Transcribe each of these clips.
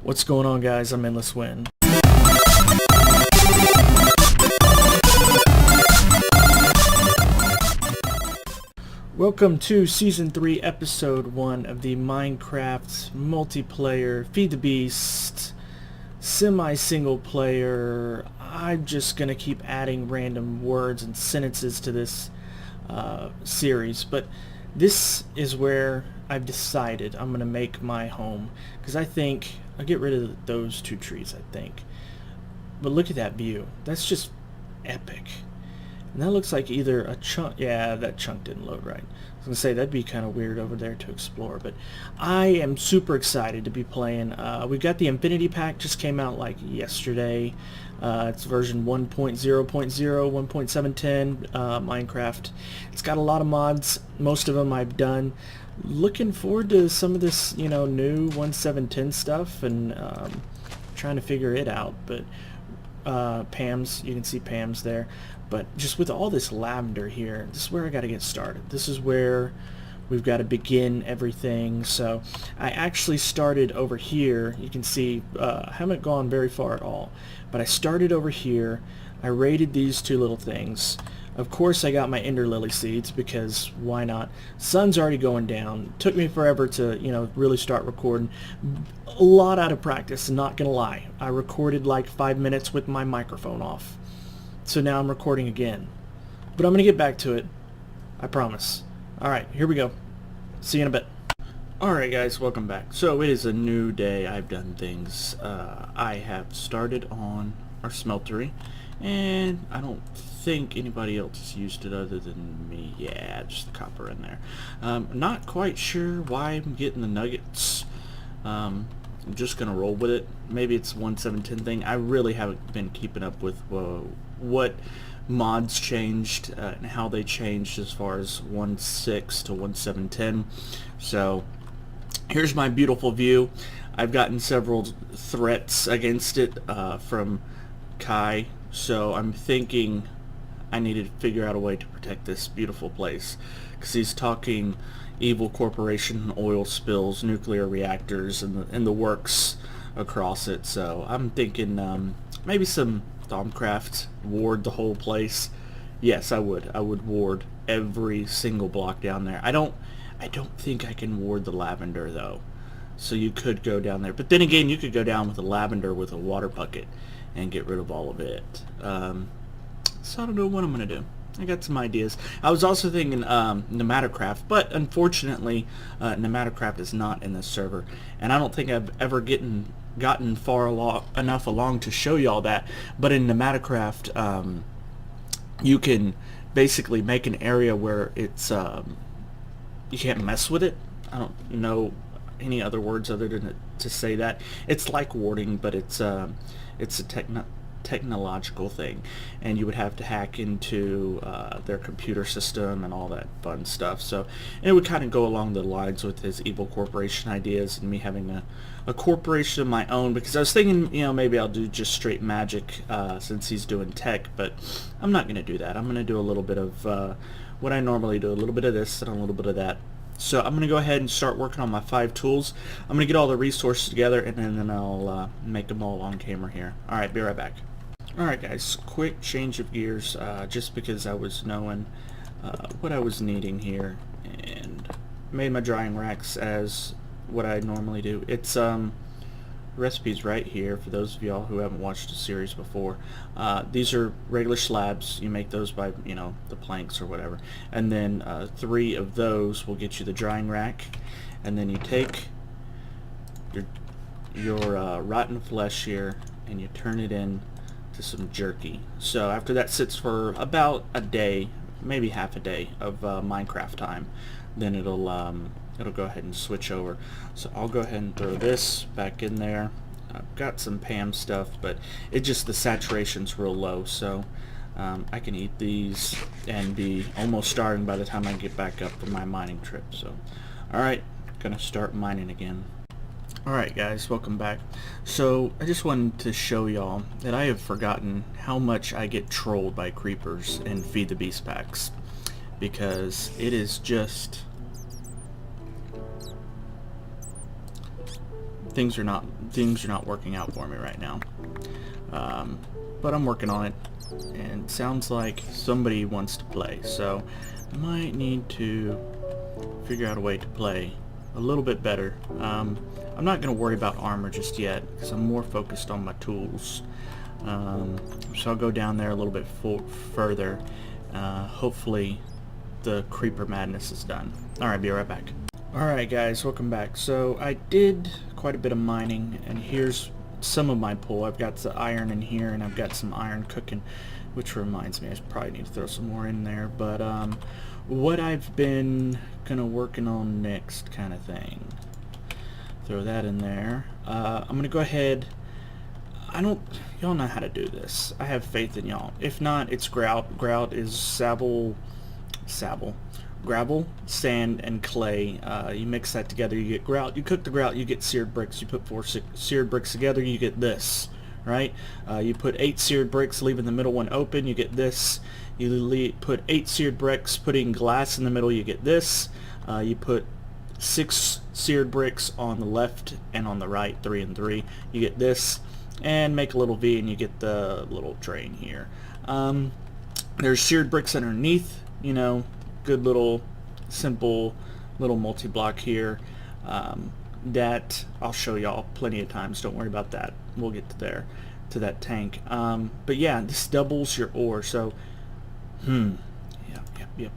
What's going on, guys? I'm Endless Win. Welcome to Season 3, Episode 1 of the Minecraft multiplayer Feed the Beast semi-single player. I'm just gonna keep adding random words and sentences to this series, but this is where I've decided I'm gonna make my home, because I think I'll get rid of those two trees, I think. But look at that view. That's just epic. And that looks like either a chunk. Yeah, that chunk didn't load right. I was gonna say that'd be kind of weird over there to explore, but I am super excited to be playing. We got the Infinity Pack, just came out like yesterday. It's version 1.0.0, 1.710 Minecraft. It's got a lot of mods. Most of them I've done. Looking forward to some of this, new 1.710 stuff, and trying to figure it out. But Pam's, you can see Pam's there. But just with all this lavender here, this is where I got to get started. This is where we've got to begin everything. So I actually started over here. You can see I haven't gone very far at all, but I started over here. I raided these two little things. Of course I got my ender lily seeds, because why not? Sun's already going down. Took me forever to really start recording. A lot out of practice, not gonna lie. I recorded like 5 minutes with my microphone off. So now I'm recording again. But I'm going to get back to it. I promise. Alright, here we go. See you in a bit. Alright guys, welcome back. So it is a new day. I've done things. I have started on our smeltery. And I don't think anybody else has used it other than me. Yeah, just the copper in there. Not quite sure why I'm getting the nuggets. I'm just going to roll with it. Maybe it's 1.710 thing. I really haven't been keeping up with what mods changed and how they changed as far as 1.6 to 1.710. So here's my beautiful view. I've gotten several threats against it from Kai, so I'm thinking I need to figure out a way to protect this beautiful place, because he's talking evil corporation, oil spills, nuclear reactors, and the works across it. So I'm thinking maybe some Thaumcraft, ward the whole place. Yes, I would ward every single block down there. I don't think I can ward the lavender though. So you could go down there, but then again, you could go down with the lavender with a water bucket and get rid of all of it. So I don't know what I'm gonna do. I got some ideas. I was also thinking Pneumaticraft, but unfortunately Pneumaticraft is not in this server, and I don't think I've ever gotten far enough along to show y'all that. But in Pneumaticraft, you can basically make an area where it's you can't mess with it. I don't know any other words other than to say that. It's like warding, but it's a technological thing, and you would have to hack into their computer system and all that fun stuff. So, and it would kind of go along the lines with his evil corporation ideas and me having a corporation of my own, because I was thinking, maybe I'll do just straight magic since he's doing tech, but I'm not going to do that. I'm going to do a little bit of what I normally do, a little bit of this and a little bit of that. So I'm going to go ahead and start working on my 5 tools. I'm going to get all the resources together, and then I'll make them all on camera here. Alright, be right back. Alright guys, quick change of gears, just because I was knowing what I was needing here, and made my drying racks as what I normally do. It's recipes right here for those of y'all who haven't watched the series before. These are regular slabs. You make those by the planks or whatever, and then 3 of those will get you the drying rack, and then you take your rotten flesh here and you turn it in to some jerky. So after that sits for about a day, maybe half a day of Minecraft time, then it'll go ahead and switch over. So I'll go ahead and throw this back in there. I've got some Pam stuff, but the saturation's real low, so I can eat these and be almost starving by the time I get back up from my mining trip. So alright, gonna start mining again. Alright guys, welcome back. So I just wanted to show y'all that I have forgotten how much I get trolled by creepers in Feed the Beast packs, because it is just things are not working out for me right now. But I'm working on it, and sounds like somebody wants to play, so I might need to figure out a way to play a little bit better. I'm not going to worry about armor just yet, because I'm more focused on my tools. So I'll go down there a little bit further. Hopefully the creeper madness is done. Alright, be right back. Alright guys, welcome back. So I did quite a bit of mining, and here's some of my pull. I've got the iron in here, and I've got some iron cooking, which reminds me I probably need to throw some more in there. But what I've been working on next kind of thing, throw that in there. I'm gonna go ahead. Y'all know how to do this. I have faith in y'all. If not, it's grout. Grout is gravel, sand, and clay. You mix that together, you get grout. You cook the grout, you get seared bricks. You put 4 seared bricks together, you get this, right? You put 8 seared bricks, leaving the middle one open, you get this. You put 8 seared bricks, putting glass in the middle, you get this. You put 6 seared bricks on the left and on the right, 3 and 3, you get this. And make a little V, and you get the little drain here. There's seared bricks underneath, good little simple little multi-block here that I'll show y'all plenty of times. Don't worry about that. We'll get to that tank. But yeah, this doubles your ore. So yep.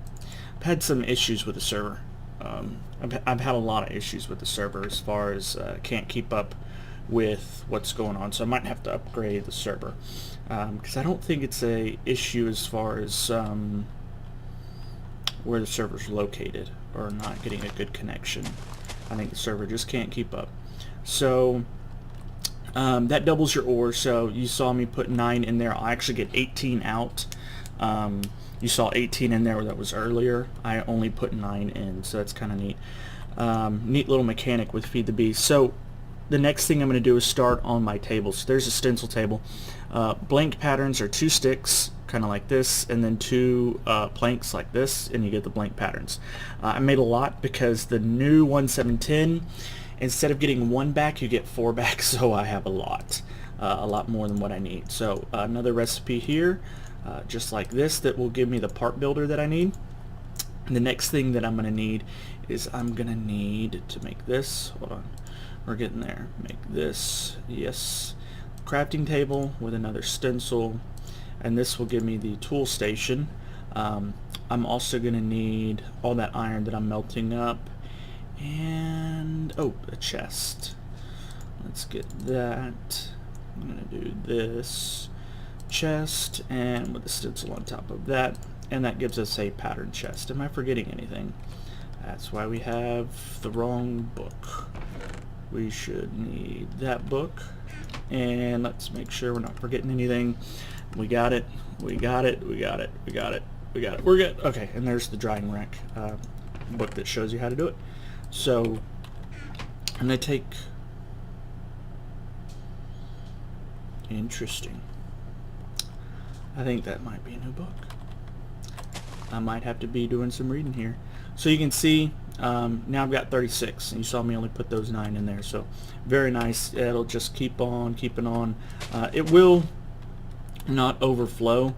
I've had some issues with the server. I've had a lot of issues with the server as far as can't keep up with what's going on, so I might have to upgrade the server, because I don't think it's a issue as far as where the server's located or not getting a good connection. I think the server just can't keep up. So that doubles your ore. So you saw me put 9 in there. I'll actually get 18 out. You saw 18 in there, that was earlier. I only put 9 in, so that's kind of neat. Neat little mechanic with Feed the Beast. So the next thing I'm going to do is start on my tables. So there's a stencil table. Blank patterns are 2 sticks, kind of like this, and then 2 planks like this, and you get the blank patterns. I made a lot because the new 1710, instead of getting 1 back, you get 4 back, so I have a lot more than what I need. So another recipe here, just like this, that will give me the part builder that I need. And the next thing that I'm going to need is I'm going to need to make this. Hold on. We're getting there. Make this, yes, crafting table with another stencil, and this will give me the tool station. I'm also going to need all that iron that I'm melting up, and a chest. Let's get that. I'm going to do this chest, and with the stencil on top of that, and that gives us a pattern chest. Am I forgetting anything? That's why we have the wrong book. We should need that book, and let's make sure we're not forgetting anything. We got it. We're good. Okay, and there's the drying rack book that shows you how to do it. So I'm going to take... Interesting. I think that might be a new book. I might have to be doing some reading here. So you can see now I've got 36, and you saw me only put those 9 in there, so very nice. It'll just keep on keeping on. It will not overflow.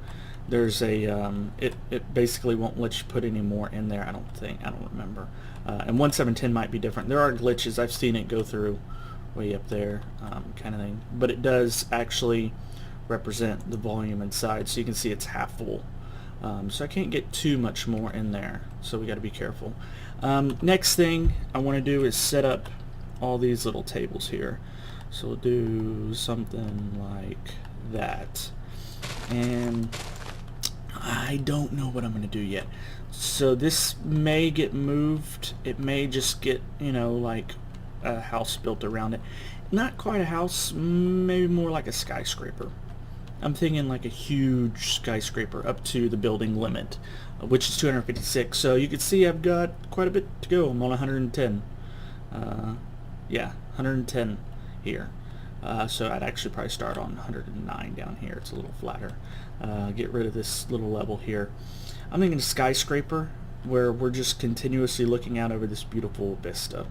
There's a it basically won't let you put any more in there. I don't remember. And 1710 might be different. There are glitches. I've seen it go through way up there, kind of thing, but it does actually represent the volume inside, so you can see it's half full. So I can't get too much more in there, so we got to be careful. Next thing I want to do is set up all these little tables here. So we'll do something like that, and I don't know what I'm going to do yet. So this may get moved. It may just get, like a house built around it. Not quite a house, maybe more like a skyscraper. I'm thinking like a huge skyscraper up to the building limit, which is 256. So you can see I've got quite a bit to go. I'm on 110. Yeah, 110 here. So I'd actually probably start on 109 down here. It's a little flatter. Get rid of this little level here. I'm thinking a skyscraper where we're just continuously looking out over this beautiful vista.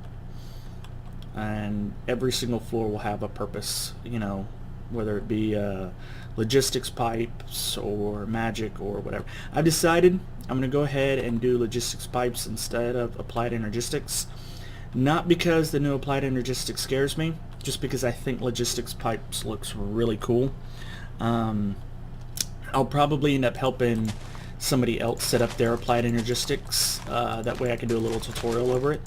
and every single floor will have a purpose, you know, whether it be logistics pipes or magic or whatever. I've decided I'm going to go ahead and do logistics pipes instead of applied energistics. Not because the new applied energistics scares me, just because I think logistics pipes looks really cool. I'll probably end up helping somebody else set up their applied energistics. That way I can do a little tutorial over it.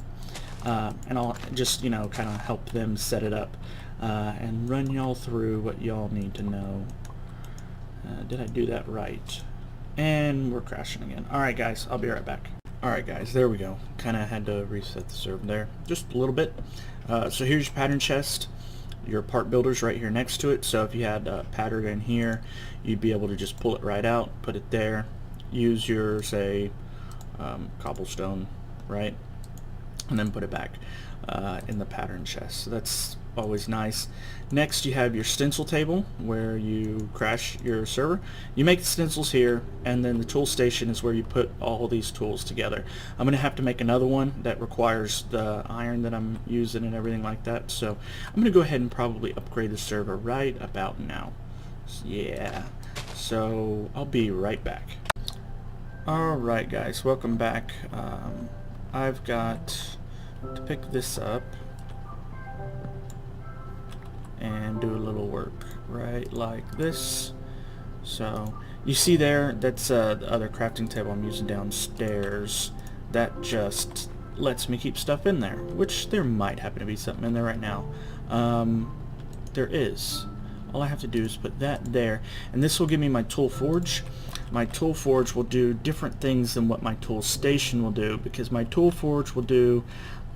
And I'll just, you know, kind of help them set it up and run y'all through what y'all need to know. Did I do that right? And we're crashing again. Alright guys, I'll be right back. Alright guys, there we go. Kind of had to reset the server there just a little bit. So here's your pattern chest. Your part builder's right here next to it, so if you had a pattern in here, you'd be able to just pull it right out, put it there, use your, say, cobblestone, right, and then put it back in the pattern chest. So that's always nice. Next you have your stencil table where you crash your server. You make the stencils here, and then the tool station is where you put all these tools together. I'm going to have to make another one that requires the iron that I'm using and everything like that, so I'm going to go ahead and probably upgrade the server right about now. Yeah, so I'll be right back. Alright guys, welcome back. I've got to pick this up and do a little work right like this. So you see there, that's the other crafting table I'm using downstairs. That just lets me keep stuff in there, which there might happen to be something in there right now. There is. All I have to do is put that there, and this will give me my tool forge. My tool forge will do different things than what my tool station will do, because my tool forge will do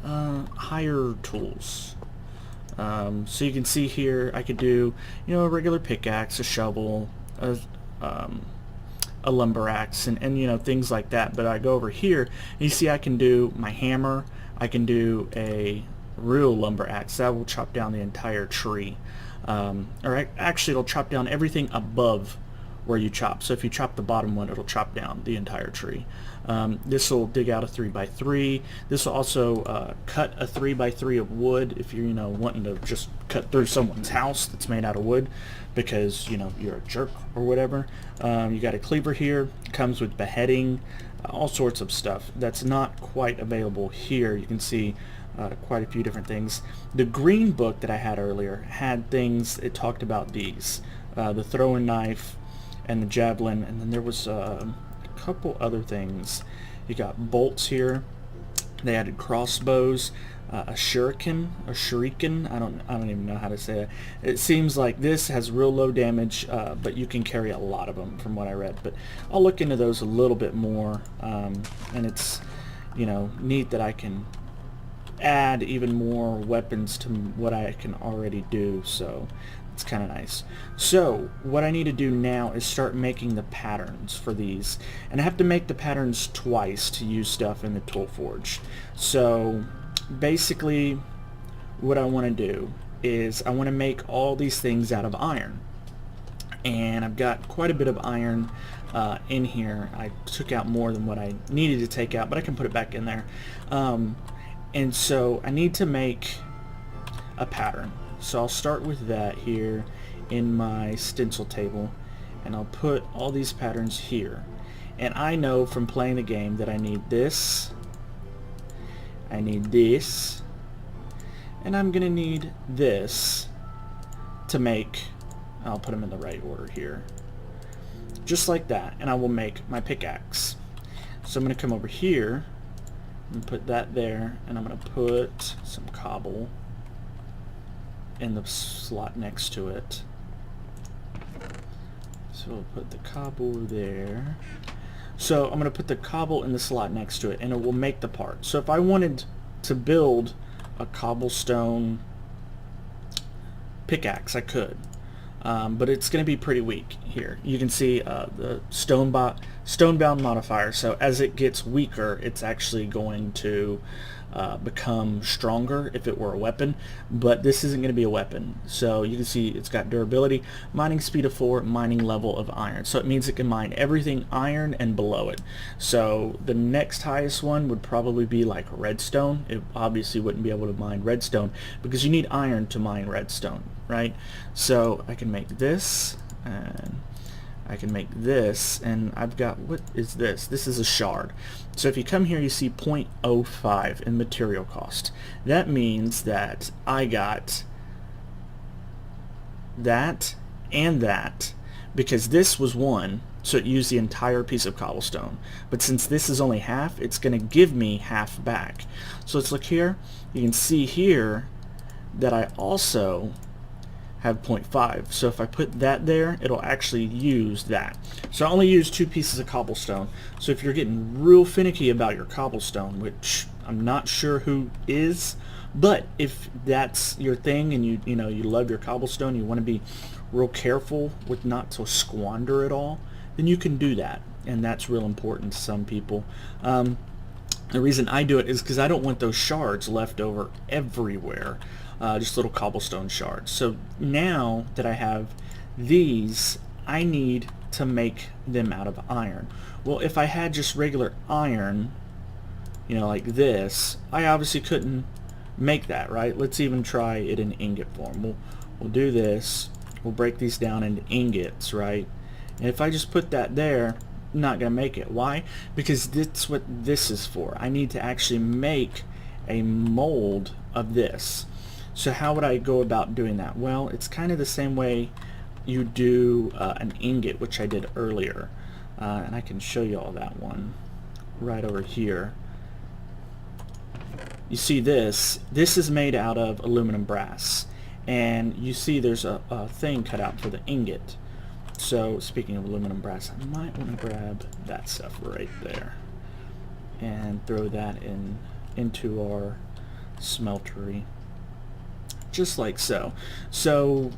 higher tools. So you can see here I could do, you know, a regular pickaxe, a shovel, a lumber axe, and you know, things like that. But I go over here and you see I can do my hammer, I can do a real lumber axe that will chop down the entire tree, or actually it'll chop down everything above where you chop. So if you chop the bottom one, it'll chop down the entire tree. This will dig out a 3x3. This will also cut a 3x3 of wood if you're, you know, wanting to just cut through someone's house that's made out of wood because, you know, you're a jerk or whatever. You got a cleaver here. It comes with beheading, all sorts of stuff that's not quite available here. You can see quite a few different things. The green book that I had earlier had things, it talked about these, the throwing knife and the javelin, and then there was a couple other things. You got bolts here. They added crossbows, a shuriken, I don't even know how to say it. It seems like this has real low damage, but you can carry a lot of them from what I read. But I'll look into those a little bit more, and it's, you know, neat that I can add even more weapons to what I can already do, so it's kind of nice. So what I need to do now is start making the patterns for these, and I have to make the patterns twice to use stuff in the tool forge. So basically what I want to do is I want to make all these things out of iron, and I've got quite a bit of iron in here. I took out more than what I needed to take out, but I can put it back in there. And so I need to make a pattern. So I'll start with that here in my stencil table, and I'll put all these patterns here. And I know from playing the game that I need this, I need this, and I'm gonna need this to make, I'll put them in the right order here, just like that, and I will make my pickaxe. So I'm gonna come over here and put that there, and I'm gonna put some cobble in the slot next to it. So we'll put the cobble there. So I'm going to put the cobble in the slot next to it, and it will make the part. So if I wanted to build a cobblestone pickaxe, I could. But it's going to be pretty weak here. You can see the stonebound modifier. So as it gets weaker, it's actually going to become stronger if it were a weapon, but this isn't going to be a weapon. So you can see it's got durability, mining speed of 4, mining level of iron. So it means it can mine everything iron and below it. So the next highest one would probably be like redstone. It obviously wouldn't be able to mine redstone because you need iron to mine redstone, right? So I can make this, and I can make this, and I've got, what is this? This is a shard. So if you come here, you see 0.05 in material cost. That means that I got that and that, because this was 1, so it used the entire piece of cobblestone. But since this is only half, it's going to give me half back. So let's look here. You can see here that I also have 0.5. So if I put that there, it'll actually use that. So I only use 2 pieces of cobblestone. So if you're getting real finicky about your cobblestone, which I'm not sure who is, but if that's your thing and you know you love your cobblestone, you want to be real careful with not to squander it all, then you can do that, and that's real important to some people. The reason I do it is because I don't want those shards left over everywhere. Just little cobblestone shards. So now that I have these, I need to make them out of iron. Well, if I had just regular iron, you know, like this, I obviously couldn't make that, right? Let's even try it in ingot form. We'll do this. We'll break these down into ingots, right? And if I just put that there, I'm not going to make it. Why? Because that's what this is for. I need to actually make a mold of this. So how would I go about doing that? Well, it's kind of the same way you do an ingot, which I did earlier. And I can show you all that one right over here. You see this is made out of aluminum brass. And you see there's a thing cut out for the ingot. So speaking of aluminum brass, I might want to grab that stuff right there and throw that into our smeltery. Just like so. So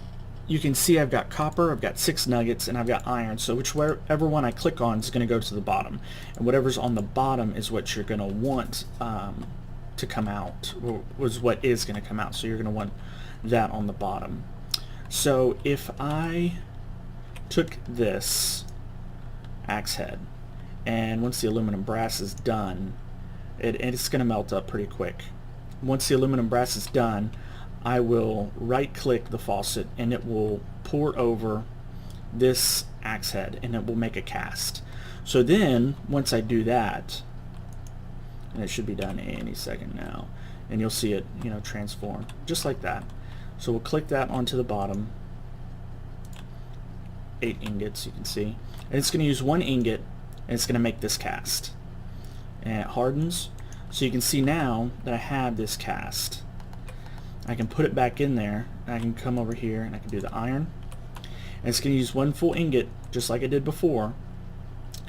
you can see I've got copper, I've got 6 nuggets, and I've got iron. So whichever one I click on is going to go to the bottom. And whatever's on the bottom is what you're going to want to come out, or was what is going to come out. So you're going to want that on the bottom. So if I took this axe head, and once the aluminum brass is done, it's going to melt up pretty quick. Once the aluminum brass is done, I will right click the faucet and it will pour over this axe head and it will make a cast. So then once I do that, and it should be done any second now, and you'll see it, you know, transform just like that. So we'll click that onto the bottom, 8 ingots, you can see, and it's going to use 1 ingot and it's going to make this cast, and it hardens. So you can see now that I have this cast. I can put it back in there, and I can come over here and I can do the iron, and it's going to use 1 full ingot just like I did before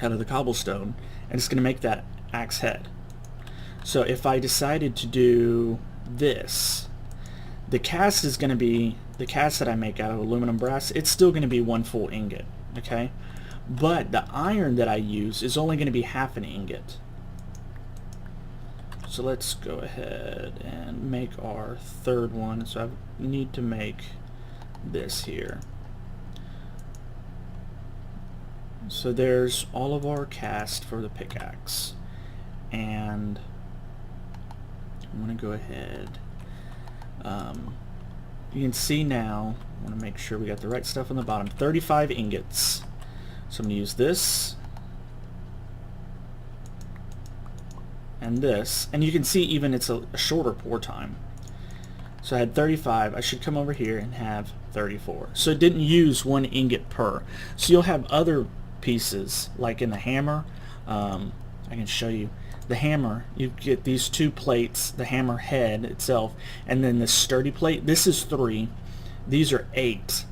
out of the cobblestone, and it's going to make that axe head. So if I decided to do this, the cast is going to be the cast that I make out of aluminum brass. It's still going to be 1 full ingot, okay? But the iron that I use is only going to be half an ingot. So let's go ahead and make our 3rd one. So I need to make this here. So there's all of our cast for the pickaxe. And I'm going to go ahead. You can see now, I want to make sure we got the right stuff on the bottom. 35 ingots. So I'm going to use this. And this, and you can see even it's a shorter pour time. So I had 35, I should come over here and have 34. So it didn't use 1 ingot per. So you'll have other pieces, like in the hammer, I can show you. The hammer, you get these 2 plates, the hammer head itself, and then this sturdy plate. This is 3, these are 8.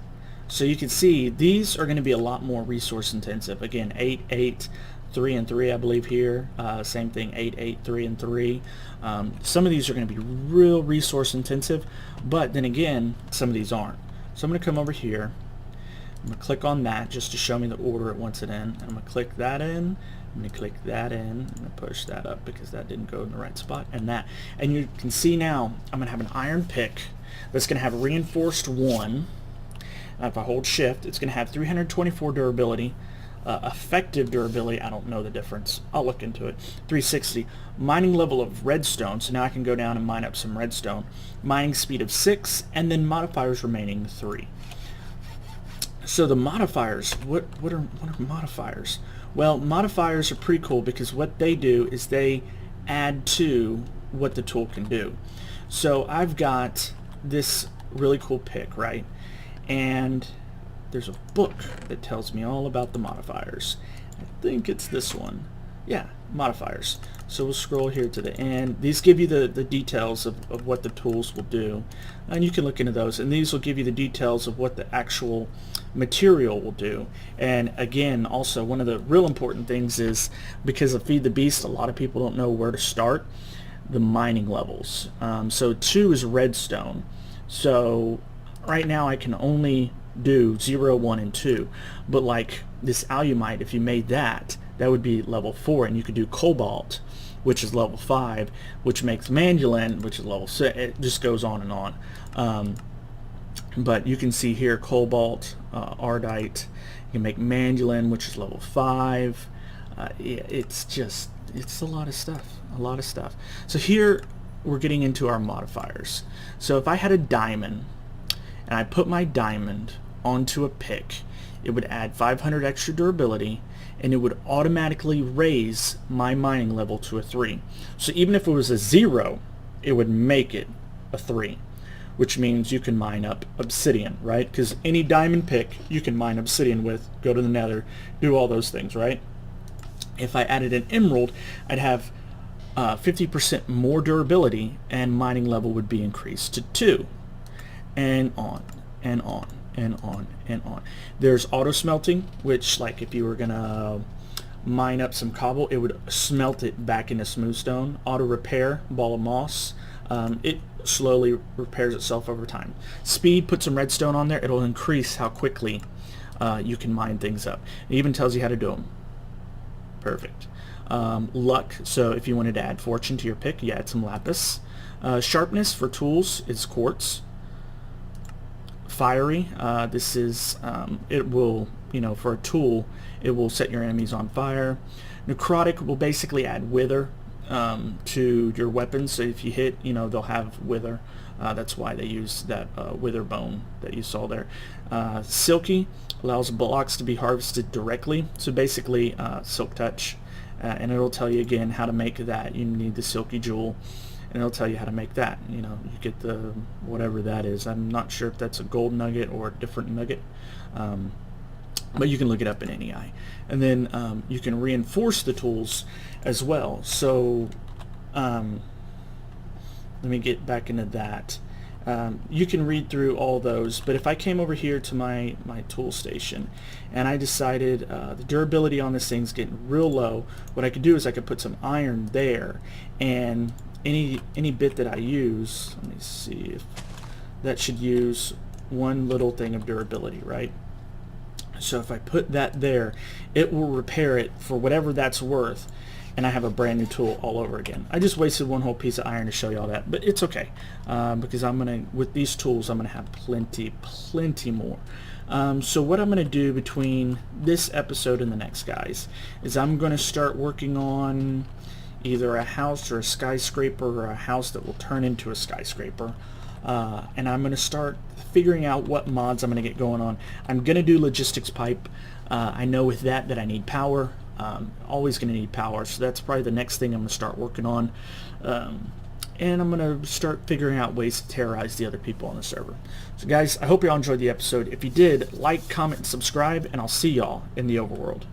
So you can see these are going to be a lot more resource intensive. Again, 8, 8, 3 and 3, I believe here. Same thing, 8, 8, 3 and 3. Some of these are going to be real resource intensive, but then again, some of these aren't. So I'm going to come over here. I'm going to click on that just to show me the order it wants it in. I'm going to click that in. I'm going to click that in. I'm going to push that up because that didn't go in the right spot. And that. And you can see now I'm going to have an iron pick that's going to have reinforced 1. If I hold shift, it's going to have 324 durability. Effective durability, I don't know the difference. I'll look into it. 360. Mining level of redstone, so now I can go down and mine up some redstone. Mining speed of 6, and then modifiers remaining 3. So the modifiers, what are modifiers? Well, modifiers are pretty cool because what they do is they add to what the tool can do. So I've got this really cool pick, right? And there's a book that tells me all about the modifiers. I think it's this one. Yeah, modifiers. So we'll scroll here to the end. These give you the details of what the tools will do. And you can look into those. And these will give you the details of what the actual material will do. And again, also one of the real important things is because of Feed the Beast, a lot of people don't know where to start. The mining levels. So 2 is redstone. So right now I can only do 0, 1, and 2. But like this alumite, if you made that would be level 4, and you could do cobalt, which is level 5, which makes mandolin, which is level 6. It just goes on and on. But you can see here cobalt, ardite. You can make mandolin, which is level 5. It's a lot of stuff. So here we're getting into our modifiers. So if I had a diamond and I put my diamond onto a pick, it would add 500 extra durability, and it would automatically raise my mining level to a 3. So even if it was a 0, it would make it a 3, which means you can mine up obsidian, right? Because any diamond pick you can mine obsidian with, go to the nether, do all those things, right? If I added an emerald, I'd have 50% more durability, and mining level would be increased to 2, and on and on and on and on. There's auto smelting, which like if you were gonna mine up some cobble, it would smelt it back into smooth stone. Auto repair, ball of moss, it slowly repairs itself over time. Speed, put some redstone on there, it'll increase how quickly you can mine things up. It even tells you how to do them. Perfect. Luck, so if you wanted to add fortune to your pick, you add some lapis. Sharpness for tools is quartz. Fiery, this is it will, for a tool, it will set your enemies on fire. Necrotic will basically add wither to your weapons, so if you hit, they'll have wither. That's why they use that wither bone that you saw there. Silky allows blocks to be harvested directly, so basically silk touch, and it'll tell you again how to make that. You need the silky jewel, and it'll tell you how to make that. You get the whatever that is. I'm not sure if that's a gold nugget or a different nugget, but you can look it up in NEI. And then you can reinforce the tools as well. So let me get back into that. You can read through all those, but if I came over here to my tool station and I decided the durability on this thing's getting real low, what I could do is I could put some iron there, and any bit that I use, let me see, if that should use one little thing of durability, right? So if I put that there, it will repair it for whatever that's worth, and I have a brand new tool all over again. I just wasted one whole piece of iron to show you all that, but it's okay, because with these tools I'm gonna have plenty more. So what I'm gonna do between this episode and the next, guys, is I'm gonna start working on either a house or a skyscraper, or a house that will turn into a skyscraper. And I'm going to start figuring out what mods I'm going to get going on. I'm going to do logistics pipe. I know with that I need power. Always going to need power, so that's probably the next thing I'm going to start working on. And I'm going to start figuring out ways to terrorize the other people on the server. So guys, I hope you all enjoyed the episode. If you did, like, comment, and subscribe, and I'll see y'all in the overworld.